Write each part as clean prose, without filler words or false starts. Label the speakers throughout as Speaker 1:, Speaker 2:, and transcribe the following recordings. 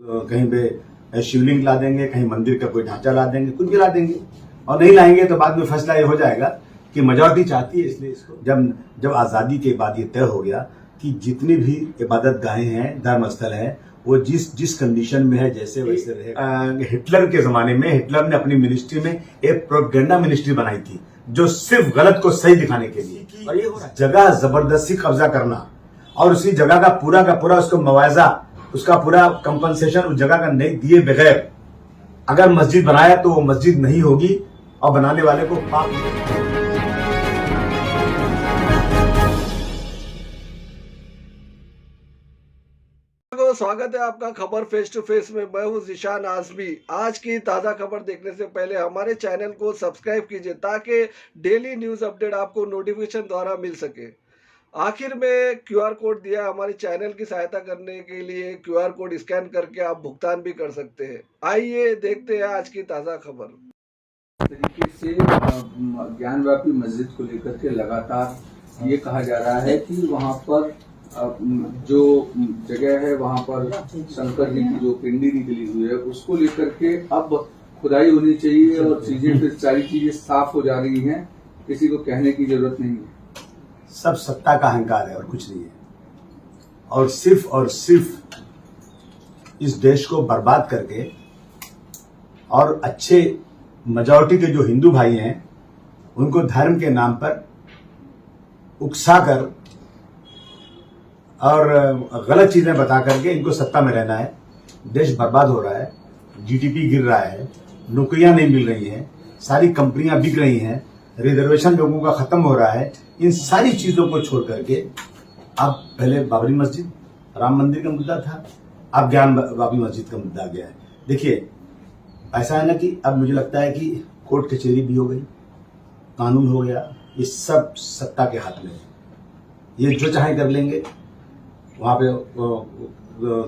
Speaker 1: कहीं पे शिवलिंग ला देंगे, कहीं मंदिर का कोई ढांचा ला देंगे, कुछ भी ला देंगे और नहीं लाएंगे तो बाद में फैसला ये हो जाएगा कि मेजॉरिटी चाहती है इसलिए इसको। जब आज़ादी के बाद ये तय हो गया कि जितनी भी इबादत गाहें हैं, धर्म स्थल है, वो जिस कंडीशन में है जैसे वैसे रहे। हिटलर के जमाने में हिटलर ने अपनी मिनिस्ट्री में एक प्रोपेगेंडा मिनिस्ट्री बनाई थी जो सिर्फ गलत को सही दिखाने के लिए। और ये हो रहा है जगह जबरदस्ती कब्जा करना और उसी जगह का पूरा उसको मुआवजा, उसका पूरा कंपनसेशन उस जगह का नहीं दिए बगैर अगर मस्जिद बनाया तो वो मस्जिद नहीं होगी और बनाने वाले को पाप।
Speaker 2: स्वागत है आपका खबर फेस टू फेस में। मैं हूं ज़ीशान आज़मी। आज की ताज़ा खबर देखने से पहले हमारे चैनल को सब्सक्राइब कीजिए ताकि डेली न्यूज़ अपडेट आपको नोटिफिकेशन द्वारा मिल सके। आखिर में क्यूआर कोड दिया हमारे चैनल की सहायता करने के लिए। क्यूआर कोड स्कैन करके आप भुगतान भी कर सकते हैं। आइए देखते हैं आज की ताज़ा खबर।
Speaker 3: तरीके से ज्ञानव्यापी मस्जिद को लेकर के लगातार ये कहा जा रहा है कि वहाँ पर जो जगह है वहाँ पर शंकर जी की जो पिंडी निकली हुई है उसको लेकर के अब खुदाई होनी चाहिए और चीजें फिर सारी चीजें साफ हो जा रही हैं। किसी को कहने की जरूरत नहीं है।
Speaker 1: सब सत्ता का अहंकार है और कुछ नहीं है और सिर्फ इस देश को बर्बाद करके और अच्छे मेजॉरिटी के जो हिंदू भाई हैं उनको धर्म के नाम पर उकसाकर और गलत चीजें बता करके इनको सत्ता में रहना है। देश बर्बाद हो रहा है, जीडीपी गिर रहा है, नौकरियां नहीं मिल रही हैं, सारी कंपनियां बिक रही हैं, रिजर्वेशन लोगों का खत्म हो रहा है। इन सारी चीजों को छोड़ करके अब पहले बाबरी मस्जिद, राम मंदिर का मुद्दा था, अब ज्ञान बाबरी मस्जिद का मुद्दा आ गया है। देखिए ऐसा है ना कि अब मुझे लगता है कि कोर्ट कचहरी भी हो गई, कानून हो गया, ये सब सत्ता के हाथ में है। ये जो चाहे कर लेंगे। वहाँ पे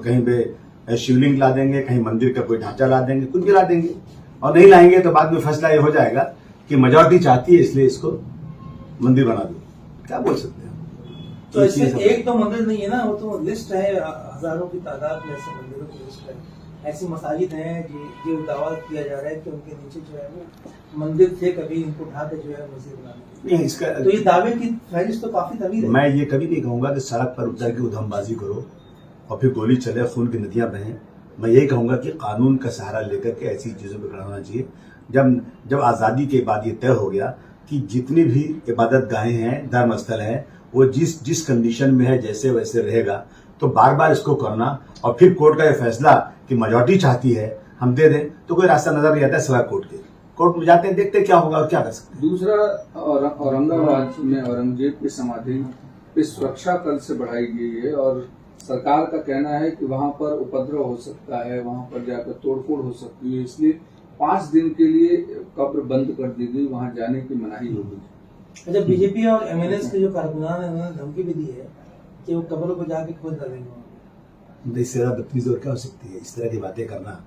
Speaker 1: कहीं पे शिवलिंग ला देंगे, कहीं मंदिर का कोई ढांचा ला देंगे, कुछ भी ला देंगे और नहीं लाएंगे तो बाद में फैसला ये हो जाएगा कि मेजॉरिटी चाहती है इसलिए इसको मंदिर बना दो। क्या बोल सकते हैं?
Speaker 4: तो ऐसे एक तो मंदिर नहीं है ना, वो तो लिस्ट है, हजारों की तादाद में ऐसे मंदिरों की लिस्ट है। ऐसी मसाजिद हैं जो दावा किया जा रहा है कि उनके नीचे जो है वो मंदिर थे, कभी इनको उठा के जो है मस्जिद बनाने।
Speaker 1: नहीं, इसका
Speaker 4: तो ये दावे की फहरिस्त तो काफी तवील है।
Speaker 1: मैं ये कभी नहीं कहूंगा कि सड़क पर उतर के उधमबाजी करो और फिर गोली चले, खून की नदियां बहें। मैं यही कहूंगा कि कानून का सहारा लेकर के ऐसी चीजों पर खड़ा होना चाहिए। जब आज़ादी के बाद ये तय हो गया कि जितनी भी इबादत गाहें हैं, धर्म स्थल है, वो जिस कंडीशन में है जैसे वैसे रहेगा, तो बार बार इसको करना और फिर कोर्ट का ये फैसला कि मेजॉरिटी चाहती है हम दे दें, तो कोई रास्ता नजर नहीं आता है सिवाय कोर्ट के। कोर्ट में जाते हैं, देखते हैं क्या होगा और क्या कर सकते हैं।
Speaker 3: दूसरा, औरंगाबाद में औरंगजेब की समाधि की सुरक्षा कल से बढ़ाई गई है और सरकार का कहना है कि वहां पर उपद्रव हो सकता है, वहां पर जाकर तोड़फोड़ हो सकती है, इसलिए 5 दिन के लिए कब्र बंद कर दी गई, वहां जाने की मनाही हो गई।
Speaker 4: अच्छा, बीजेपी और एमएनएस के जो कारकुनान है उन्होंने धमकी भी दी है कि वो कब्रों को जाके खोद डालेंगे।
Speaker 1: इससे ज्यादा बदतमीजी और क्या हो सकती है? इस तरह की बातें करना,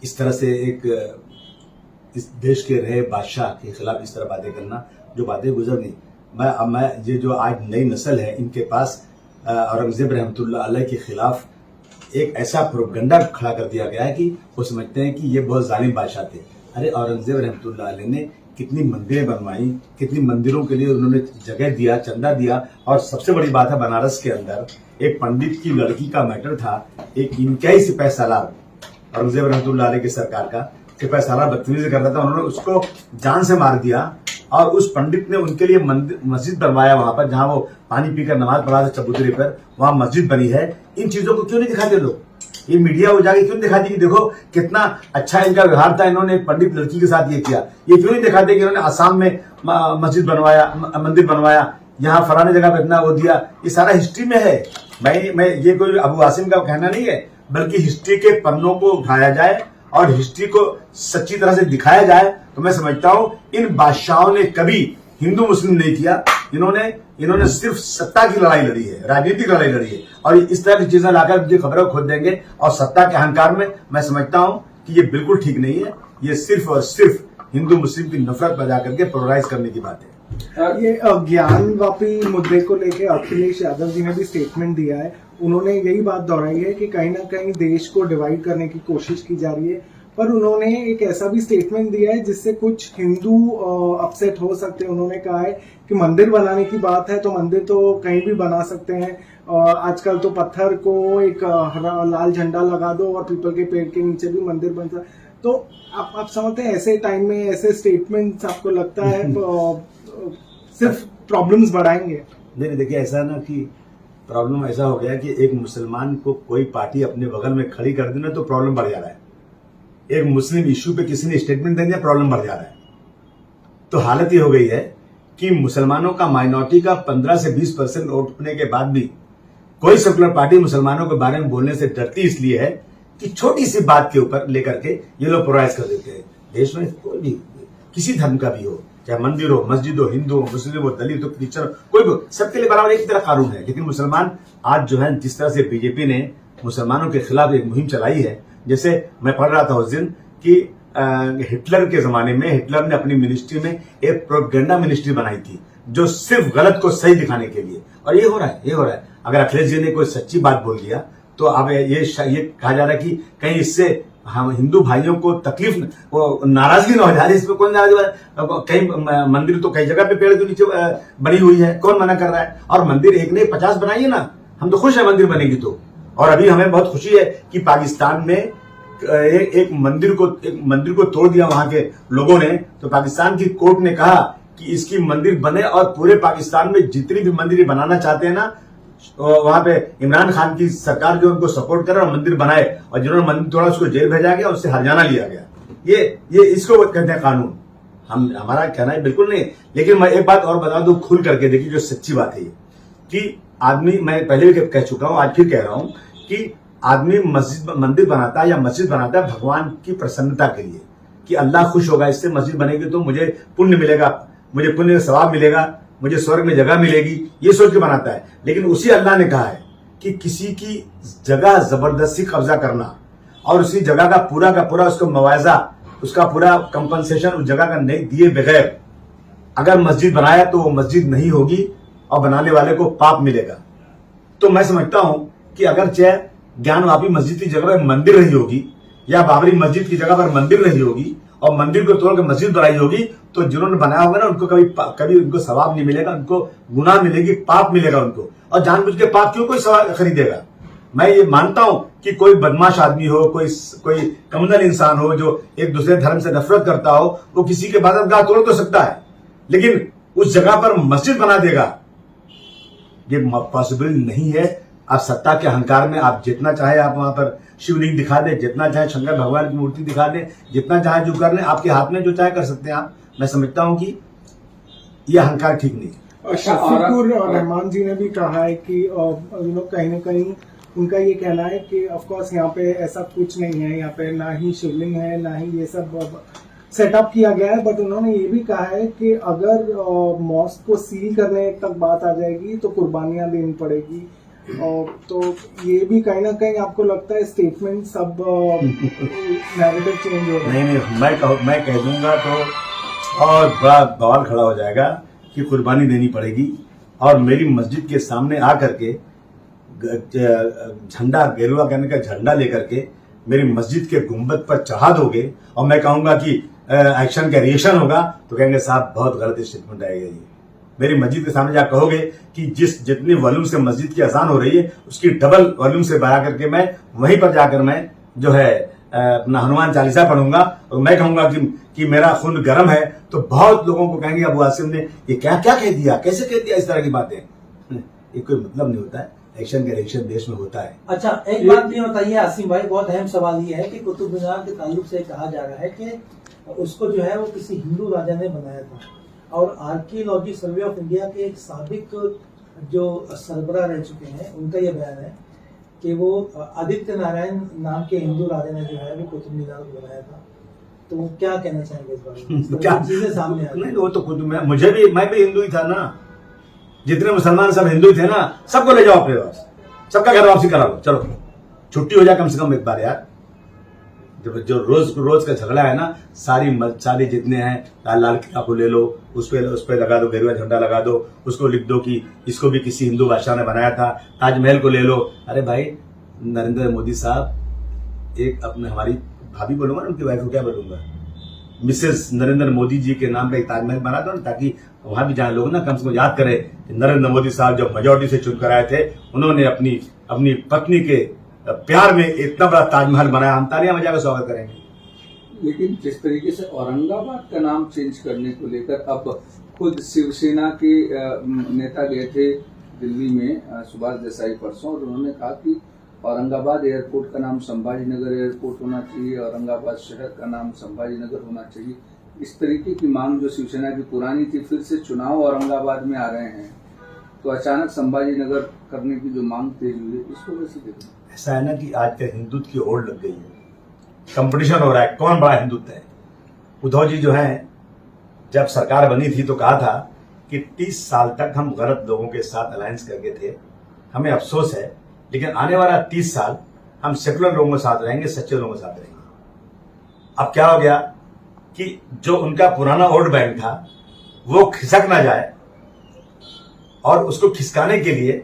Speaker 1: इस तरह से इस देश के रहे बादशाह के खिलाफ इस तरह बातें करना, जो बातें गुजर गई। मैं ये जो आज नई नस्ल है इनके पास औरंगजेब रहमतुल्लाह अलैह के खिलाफ एक ऐसा प्रोपेगेंडा खड़ा कर दिया गया है कि वो समझते हैं कि ये बहुत जालिम बादशाह थे। अरे औरंगजेब रहमतुल्लाह अलैह ने कितनी मंदिरें बनवाई, कितनी मंदिरों के लिए उन्होंने जगह दिया, चंदा दिया। और सबसे बड़ी बात है, बनारस के अंदर एक पंडित की लड़की का मैटर था, एक इनका ही सिपाही सालार औरंगजेब रहमतुल्लाह अलैह की सरकार का सिपाही सालार बदतमीजी कर रहा था, उन्होंने उसको जान से मार दिया और उस पंडित ने उनके लिए मस्जिद बनवाया वहां पर, जहां वो पानी पीकर नमाज पढ़ा था चबूतरे पर, वहां मस्जिद बनी है। इन चीजों को क्यों नहीं दिखाते लोग? ये मीडिया हो जाके क्यों दिखाती कि देखो कितना अच्छा इनका व्यवहार था, इन्होंने एक पंडित लड़की के साथ ये किया। ये क्यों नहीं दिखाते कि इन्होंने असम में मस्जिद बनवाया, मंदिर बनवाया, यहाँ फलाने जगह पे इतना वो दिया। ये सारा हिस्ट्री में है। मैं ये कोई अबू आसिम का कहना नहीं है, बल्कि हिस्ट्री के पन्नों को उठाया जाए और हिस्ट्री को सच्ची तरह से दिखाया जाए। तो मैं समझता हूं इन बादशाहों ने कभी हिंदू मुस्लिम नहीं किया, इन्होंने सिर्फ सत्ता की लड़ाई लड़ी है, राजनीतिक लड़ाई लड़ी है। और इस तरह की चीजें लाकर मुझे खबरों को खोद देंगे और सत्ता के अहंकार में मैं समझता हूं कि ये बिल्कुल ठीक नहीं है। ये सिर्फ और सिर्फ हिंदू मुस्लिम की नफरत पैदा करके पोलराइज करने की बात है।
Speaker 5: ये ज्ञानवापी मुद्दे को लेके अखिलेश यादव जी ने भी स्टेटमेंट दिया है। उन्होंने यही बात दोहराई है कि कहीं ना कहीं देश को डिवाइड करने की कोशिश की जा रही है, पर उन्होंने एक ऐसा भी स्टेटमेंट दिया है जिससे कुछ हिंदू अपसेट हो सकते हैं। उन्होंने कहा है कि मंदिर बनाने की बात है तो मंदिर तो कहीं भी बना सकते हैं, आजकल तो पत्थर को एक लाल झंडा लगा दो और पीपल के पेड़ के नीचे भी मंदिर बन सकता। तो आप समझते हैं ऐसे टाइम में ऐसे स्टेटमेंट्स आपको लगता है सिर्फ प्रॉब्लम्स बढ़ाएंगे?
Speaker 1: नहीं, देखिए ऐसा ना कि प्रॉब्लम ऐसा हो गया कि एक मुसलमान को कोई पार्टी अपने बगल में खड़ी कर देना तो प्रॉब्लम बढ़ जा रहा है। एक मुस्लिम इश्यू पे किसी ने स्टेटमेंट दे दिया, प्रॉब्लम बढ़ जा रहा है। तो हालत ये हो गई है कि मुसलमानों का माइनॉरिटी का 15 से 20% वोट होने के बाद भी कोई सेकुलर पार्टी मुसलमानों के बारे में बोलने से डरती इसलिए है कि छोटी सी बात के ऊपर लेकर के ये लोग पोलराइज कर देते हैं। देश में कोई भी किसी धर्म का भी हो, चाहे मंदिर हो, मस्जिद हो, हिंदू हो, मुस्लिम हो, दलित हो, क्रिश्चियन हो, कोई भी, सबके लिए बराबर एक ही तरह कानून है। लेकिन मुसलमान आज जो है, जिस तरह से बीजेपी ने मुसलमानों के खिलाफ एक मुहिम चलाई है, जैसे मैं पढ़ रहा था उस दिन कि हिटलर के जमाने में हिटलर ने अपनी मिनिस्ट्री में एक प्रोपेगेंडा मिनिस्ट्री बनाई थी जो सिर्फ गलत को सही दिखाने के लिए, और ये हो रहा है। अगर अखिलेश जी ने कोई सच्ची बात बोल दिया तो अब ये कहा जा रहा है कि कहीं इससे हम हिंदू भाइयों को तकलीफ, वो नाराजगी न हो जाए। इसमें कौन नाराज? कहीं मंदिर तो कई जगह पे पेड़ के नीचे बनी हुई है, कौन मना कर रहा है? और मंदिर एक नहीं 50 बनाइए ना, हम तो खुश है मंदिर बनेगी तो। और अभी हमें बहुत खुशी है कि पाकिस्तान में एक मंदिर को तोड़ दिया वहां के लोगों ने, तो पाकिस्तान की कोर्ट ने कहा कि इसकी मंदिर बने और पूरे पाकिस्तान में जितनी भी मंदिर बनाना चाहते हैं ना, वहां पे इमरान खान की सरकार जो उनको सपोर्ट करे और मंदिर बनाए, और जिन्होंने मंदिर तोड़ा उसको जेल भेजा गया, उससे हरजाना लिया गया। ये इसको कहते हैं कानून। हमारा कहना है बिल्कुल नहीं। लेकिन मैं एक बात और बता दूं खुल करके, देखिए जो सच्ची बात है ये कि आदमी, मैं पहले भी कह चुका हूं, आज फिर कह रहा हूं कि आदमी मंदिर बनाता है या मस्जिद बनाता है भगवान की प्रसन्नता के लिए, कि अल्लाह खुश होगा, इससे मस्जिद बनेगी तो मुझे पुण्य मिलेगा, मुझे पुण्य सवाब मिलेगा, मुझे स्वर्ग में जगह मिलेगी, ये सोच के बनाता है। लेकिन उसी अल्लाह ने कहा है कि किसी की जगह जबरदस्ती कब्जा करना और उसी जगह का पूरा उसको मुआवजा, उसका पूरा कंपनसेशन उस जगह का नहीं दिए बगैर अगर मस्जिद बनाया तो वो मस्जिद नहीं होगी और बनाने वाले को पाप मिलेगा। तो मैं समझता हूं कि अगर चाहे ज्ञानवापी मस्जिद की जगह पर मंदिर रही होगी या बाबरी मस्जिद की जगह पर मंदिर रही होगी और मंदिर को तोड़कर मस्जिद बनाई होगी, तो जिन्होंने बनाया होगा ना उनको कभी उनको सवाब नहीं मिलेगा, उनको गुनाह मिलेगी, पाप मिलेगा उनको। और जानबूझ के पाप क्यों कोई खरीदेगा? मैं ये मानता हूं कि कोई बदमाश आदमी हो, कोई कम्युनल इंसान हो जो एक दूसरे धर्म से नफरत करता हो, वो किसी के इबादतगाह तोड़ तो सकता है, लेकिन उस जगह पर मस्जिद बना देगा, ये पॉसिबल नहीं है। आप सत्ता के अहंकार में आप जितना चाहे आप वहां पर शिवलिंग दिखा दें, जितना चाहे शंकर भगवान की मूर्ति दिखा दें, जितना चाहे जो कर लें, आपके हाथ में जो चाहे कर सकते हैं आप। मैं समझता हूं कि यह अहंकार ठीक नहीं है।
Speaker 5: शफीकुर रहमान जी ने भी कहा है कि कहीं ना कहीं उनका ये कहना है कि ऑफकोर्स यहाँ पे ऐसा कुछ नहीं है, यहाँ पे ना ही शिवलिंग है ना ही ये सब सेटअप किया गया है, बट उन्होंने ये भी कहा है कि अगर मॉस्क को सील करने तक बात आ जाएगी तो कुर्बानियां देनी पड़ेगी। तो ये भी कहीं ना कहीं आपको लगता है स्टेटमेंट सब नैरेटिव चेंज हो रहा है?
Speaker 1: नहीं, मैं कह दूंगा तो और बड़ा बवाल खड़ा हो जाएगा कि कुर्बानी देनी पड़ेगी, और मेरी मस्जिद के सामने आकर के झंडा, गेरुआ कहने का झंडा लेकर के मेरी मस्जिद के गुंबद पर चढ़ा दोगे और मैं कहूंगा कि एक्शन का रिएक्शन होगा, तो कहेंगे साहब बहुत गलत स्टेटमेंट आएगा। ये मेरी मस्जिद के सामने जाकर कहोगे कि जितनी वॉल्यूम से मस्जिद की अजान हो रही है उसकी डबल वॉल्यूम से बढ़ा करके मैं वहीं पर जाकर मैं जो है अपना हनुमान चालीसा पढ़ूंगा और मैं कहूंगा कि मेरा खून गर्म है, तो बहुत लोगों को कहेंगे अबू आसिम ने ये क्या क्या कह दिया, कैसे कह दिया, इस तरह की बातें। ये कोई मतलब नहीं होता है। एक्शन का रिएक्शन देश में होता है।
Speaker 4: अच्छा, एक बात ये बताइए आसिम भाई, बहुत अहम सवाल ये है कि कुतुब मीनार के ताल्लुक से कहा जा रहा है कि उसको जो है वो किसी हिंदू राजा ने बनाया था, और आर्कियोलॉजी सर्वे ऑफ इंडिया के एक साबिक जो सरबराह रह चुके हैं उनका ये बयान है कि वो आदित्य नारायण नाम के हिंदू राजा ने जो है वो कुतुब मीनार को बनाया था। तो क्या कहना चाहेंगे इस बारे में? क्या चीजें सामने आ रही?
Speaker 1: वो तो खुद मैं भी हिंदू ही था ना, जितने मुसलमान सब हिंदू थे ना, सबको ले जाओ अपने पास, सबका घर वापसी करा लो, चलो छुट्टी हो जाए कम से कम एक बार यार। जो रोज रोज का झगड़ा है ना, सारी जितने हैं, लाल किला को ले लो, उस पे लगा दो, गेरुआ झंडा लगा दो, उसको लिख दो कि इसको भी किसी हिंदू बादशाह ने बनाया था। ताजमहल को ले लो। अरे भाई, नरेंद्र मोदी साहब, एक अपने हमारी भाभी बोलूंगा ना, उनकी वाइफ को क्या बोलूंगा, मिसेस नरेंद्र मोदी जी के नाम पे एक ताजमहल बना दो ना, ताकि वहां भी जहाँ लोग ना कम से कम याद करें कि नरेंद्र मोदी साहब जब मेजोरिटी से चुनकर आए थे, उन्होंने अपनी पत्नी के प्यार में इतना बड़ा ताजमहल बनाया। हम तालियां बजाकर स्वागत करेंगे।
Speaker 3: लेकिन जिस तरीके से औरंगाबाद का नाम चेंज करने को लेकर अब खुद शिवसेना के नेता गए थे दिल्ली में, सुभाष देसाई परसों, और उन्होंने कहा कि औरंगाबाद एयरपोर्ट का नाम संभाजीनगर एयरपोर्ट होना चाहिए, औरंगाबाद शहर का नाम संभाजीनगर होना चाहिए। इस तरीके की मांग जो शिवसेना की पुरानी थी, फिर से चुनाव औरंगाबाद में आ रहे हैं, तो अचानक संभाजीनगर करने की जो मांग तेज हुई है, इसको कैसे देखते हैं?
Speaker 1: ऐसा है ना कि आज के हिंदुत्व की ओर लग गई है, कंपटीशन हो रहा है, कौन बड़ा हिंदुत्व है। उद्धव जी जो है, जब सरकार बनी थी तो कहा था कि 30 साल तक हम गलत लोगों के साथ अलायंस करके थे, हमें अफसोस है, लेकिन आने वाला 30 साल हम सेकुलर लोगों के साथ रहेंगे, सच्चे लोगों के साथ रहेंगे। अब क्या हो गया कि जो उनका पुराना वोट बैंक था वो खिसक ना जाए, और उसको खिसकाने के लिए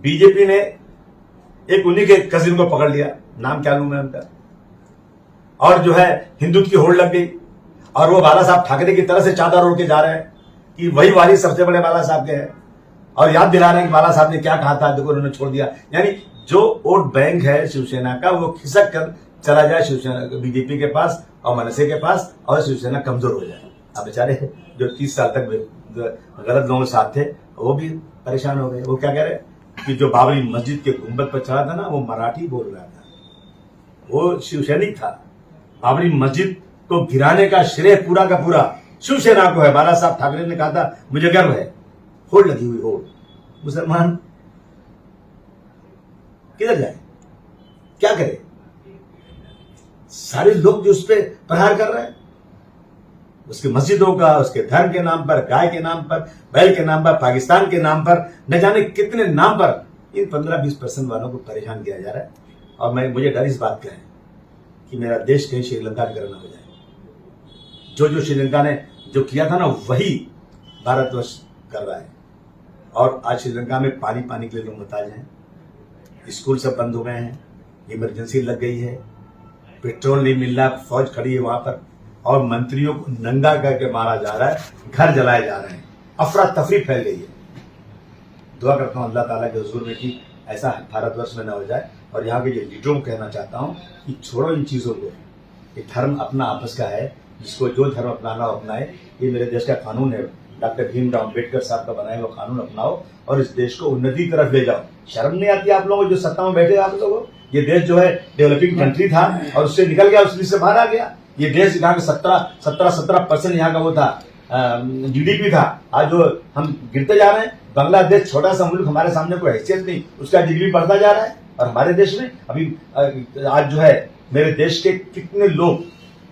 Speaker 1: बीजेपी ने एक उन्हीं के कजिन को पकड़ लिया, नाम क्या लूं मैं उनका, और जो है हिंदुत्व की होड़ लग गई, और वो बाला साहब ठाकरे की तरह से चादर ओढ़ के जा रहे हैं कि वही वाली सबसे बड़े बाला साहब के हैं, और याद दिला रहे हैं कि बाला साहब ने क्या कहा था, देखो उन्होंने छोड़ दिया। यानी जो वोट बैंक है शिवसेना का, वो खिसक कर चला जाए शिवसेना बीजेपी के पास और मनसे के पास, और शिवसेना कमजोर हो जाए। अब बेचारे जो 30 साल तक गलत लोगों के साथ थे, वो भी परेशान हो गए। वो क्या कह रहे कि जो बाबरी मस्जिद के गुंबद पर चढ़ा था ना, वो मराठी बोल रहा था, वो शिवसैनिक था। बाबरी मस्जिद को गिराने का श्रेय पूरा का पूरा शिवसेना को है। बाला साहब ठाकरे ने कहा था, मुझे गर्व है, होड़ लगी हुई होड़। मुसलमान किधर जाए, क्या करे? सारे लोग जो उस पर प्रहार कर रहे हैं, उसके मस्जिदों का, उसके धर्म के नाम पर, गाय के नाम पर, बैल के नाम पर, पाकिस्तान के नाम पर, न जाने कितने नाम पर इन 15-20% वालों को परेशान किया जा रहा है। और मुझे डर इस बात का है कि मेरा देश कहीं श्रीलंका की तरह ना हो जाए। जो श्रीलंका ने जो किया था ना, वही भारतवर्ष कर रहा है। और आज श्रीलंका में पानी के लिए लोग मुहताज हैं, स्कूल सब बंद हो गए हैं, इमरजेंसी लग गई है, पेट्रोल नहीं मिल रहा, फौज खड़ी है वहां पर, और मंत्रियों को नंगा करके मारा जा रहा है, घर जलाए जा रहे हैं, अफरा तफरी फैल गई है। दुआ करता हूं अल्लाह ताला के हुजूर में कि ऐसा भारतवर्ष में न हो जाए। और यहाँ के जो लीडरों को कहना चाहता हूं कि छोड़ो इन चीजों को, ये धर्म अपना आपस का है, जिसको जो धर्म अपनाना हो अपनाए। ये मेरे देश का कानून है, डॉक्टर भीमराव अम्बेडकर साहब का बनाया हुआ कानून अपनाओ और इस देश को उन्नति की तरफ ले जाओ। शर्म नहीं आती आप लोगों जो सत्ता में बैठे आप लोगों? ये देश जो है डेवलपिंग कंट्री था और उससे निकल गया, उस लिस्ट से बाहर आ गया। ये देश यहाँ का 17% यहाँ का वो था, जीडीपी था। आज जो हम गिरते जा रहे हैं, बांग्लादेश छोटा सा मुल्क, हमारे सामने कोई हैसियत नहीं, उसका जीडीपी बढ़ता जा रहा है। और हमारे देश में अभी आज जो है मेरे देश के कितने लोग,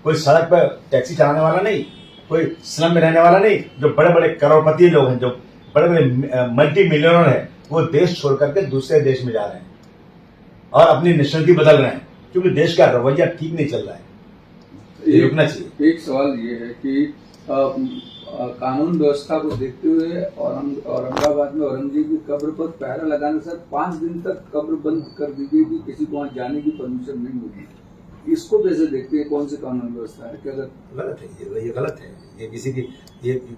Speaker 1: कोई सड़क पर टैक्सी चलाने वाला नहीं, कोई स्लम में रहने वाला नहीं, जो बड़े बड़े करोड़पति लोग हैं, जो बड़े बड़े मल्टी मिलियनर हैं, वो देश छोड़ करके दूसरे देश में जा रहे हैं और अपनी नेशनलिटी बदल रहे हैं, क्योंकि देश का रवैया ठीक नहीं चल रहा है। रुकना चाहिए।
Speaker 3: एक सवाल ये है कि कानून व्यवस्था को देखते हुए औरंगाबाद में औरंगजेब की कब्र पर पहरा लगाने से 5 दिन तक कब्र बंद कर दी गई कि किसी को वहां जाने की परमिशन नहीं मिली। इसको कैसे देखते हैं? कौन सी कानून व्यवस्था है? क्या
Speaker 1: गलत है? ये गलत है। ये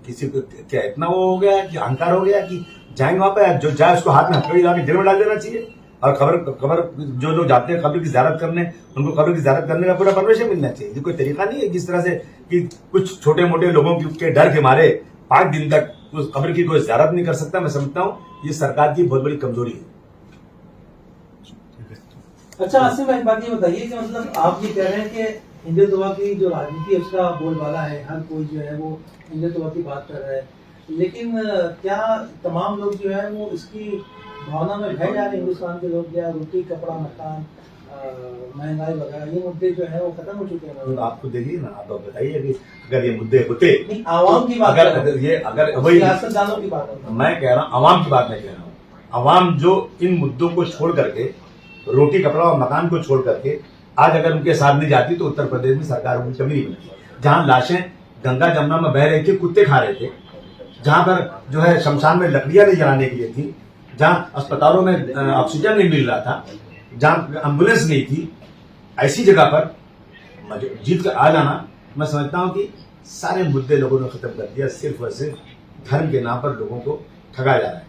Speaker 1: किसी को क्या इतना वो हो गया कि अहंकार हो गया कि जाएंगे वहां पे, जो जाए उसको हाथ में हथकड़ी ला के जेल में डाल देना चाहिए। और खबर जो लोग जाते हैं कब्र की ज़ियारत करने, उनको कब्र की ज़ियारत करने का पूरा परमिशन मिलना चाहिए। कोई तरीका नहीं है जिस तरह से कि कुछ छोटे मोटे लोगों के डर के मारे 5 दिन तक उस कब्र की कोई ज़ियारत नहीं कर सकता। मैं समझता हूँ ये सरकार की बहुत बड़ी कमजोरी है।
Speaker 4: अच्छा आसिम, एक बात ये बताइए कि मतलब आप ये कह रहे हैं कि हिंदुत्व की जो राजनीति है उसका बोलबाला है, हर कोई जो है वो हिंदुत्व की बात कर रहा है, लेकिन क्या तमाम लोग जो है वो इसकी भावना में बह जा रहे हैं? हिंदुस्तान के लोग, या रोटी कपड़ा मकान महंगाई वगैरह ये मुद्दे जो है वो खत्म हो चुके हैं?
Speaker 1: आपको देखिए ना, आप बताइए कि अगर ये मुद्दे होते,
Speaker 4: आवाम की बात,
Speaker 1: अगर वही
Speaker 4: सियासतदानों की बात है,
Speaker 1: मैं कह रहा हूँ आवाम की बात नहीं कह रहा हूँ। आवाम जो इन मुद्दों को छोड़ करके, रोटी कपड़ा और मकान को छोड़ करके आज अगर उनके साथ नहीं जाती तो उत्तर प्रदेश में सरकार उनकी कभी नहीं बनती। जहां लाशें गंगा जमुना में बह रही थी, कुत्ते खा रहे थे, जहां पर जो है शमशान में लकड़ियां नहीं जलाने के लिए थी, जहां अस्पतालों में ऑक्सीजन नहीं मिल रहा था, जहां एम्बुलेंस नहीं थी, ऐसी जगह पर जीत कर आ जाना, मैं समझता हूं कि सारे मुद्दे लोगों ने खत्म कर दिया। सिर्फ और सिर्फ धर्म के नाम पर लोगों को ठगा जा रहा है।